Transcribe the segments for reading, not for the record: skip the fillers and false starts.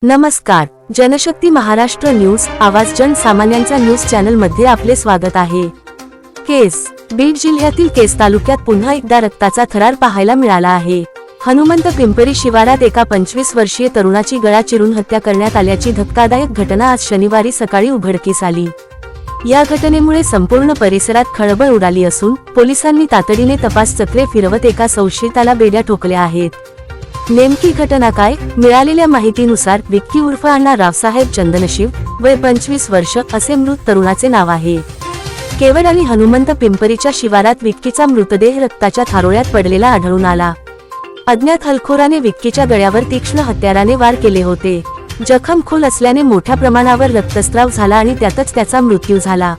नमस्कार, जनशक्ती महाराष्ट्र न्यूज आवाज जनसामान्यांचा news channel मध्ये आपले स्वागत आहे। केस बीड जिल्ह्यातील केस तालुक्यात पुन्हा एकदा रक्ताचा थरार पाहायला मिळाला आहे। हनुमंत पिंपरी शिवारात एका 25 वर्षीय तरुणाची गळा चिरून हत्या करण्यात आल्याची धक्कादायक घटना आज शनिवारी सकाळी उघडकीस आली। या घटनेमुळे संपूर्ण परिसरात खळबळ उडाली असून पोलिसांनी तातडीने तपास चक्रे फिरवत एका संशयिताला बेड्या ठोकल्या आहेत। नेमकी घटना काय? मिळालेल्या माहितीनुसार विक्की उर्फ अण्णा रावसाहेब चंदनशिव वय 25 वर्ष असे मृत तरुणाचे नाव आहे। केवळ आणि हनुमंत पिंपरीच्या शिवारात विक्कीचा मृतदेह रक्ताच्या थारोळ्यात पडलेला आढळून आला। अज्ञात हल्लेखोराने विक्कीच्या गळ्यावर तीक्ष्ण हत्याराने वार केले होते। जखम खोल असल्याने मोठ्या प्रमाणावर रक्तस्राव झाला आणि त्यातच त्याचा मृत्यू झाला।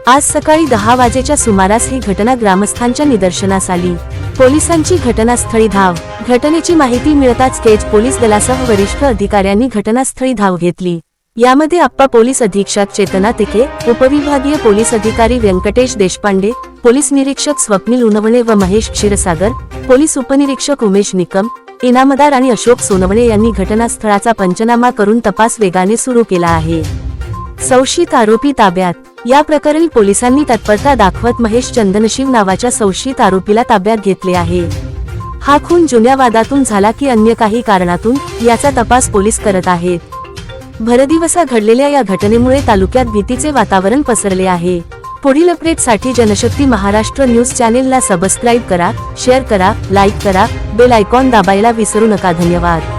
आज सकाळी 10 वाजेच्या सुमारास ही घटना ग्रामस्थांच्या निदर्शनास आली। पोलिसांची घटनास्थळी धाव। घटनेची माहिती मिळताच केज पोलीस दलासह वरिष्ठ अधिकाऱ्यांनी घटनास्थळी धाव घेतली। यामध्ये अप्पा पोलीस अधीक्षक चेतना तिके, उपविभागीय पोलीस अधिकारी व्यंकटेश देशपांडे, पोलीस निरीक्षक स्वप्नील उनवणे व महेश क्षीरसागर, पोलीस उपनिरीक्षक उमेश निकम, इनामदार आणि अशोक सोनवणे यांनी घटनास्थळाचा पंचनामा करून तपास वेगाने सुरू केला आहे। संशयित आरोपी ताब्यात। या प्रकरणी पोलिसांनी तत्परता दाखवत महेश चंदनशिव नावाच्या संशयित आरोपीला ताब्यात घेतले आहे। हा खून जुन्या वादातून झाला की अन्य काही कारणातून याचा तपास पोलीस करत आहेत। भरदिवसा घडलेल्या या घटनेमुळे तालुक्यात भीतीचे वातावरण पसरले आहे। पुढील अपडेटसाठी जनशक्ती महाराष्ट्र न्यूज चॅनेलला सबस्क्राईब करा, शेअर करा, लाईक करा, बेल आयकॉन दाबायला विसरू नका। धन्यवाद।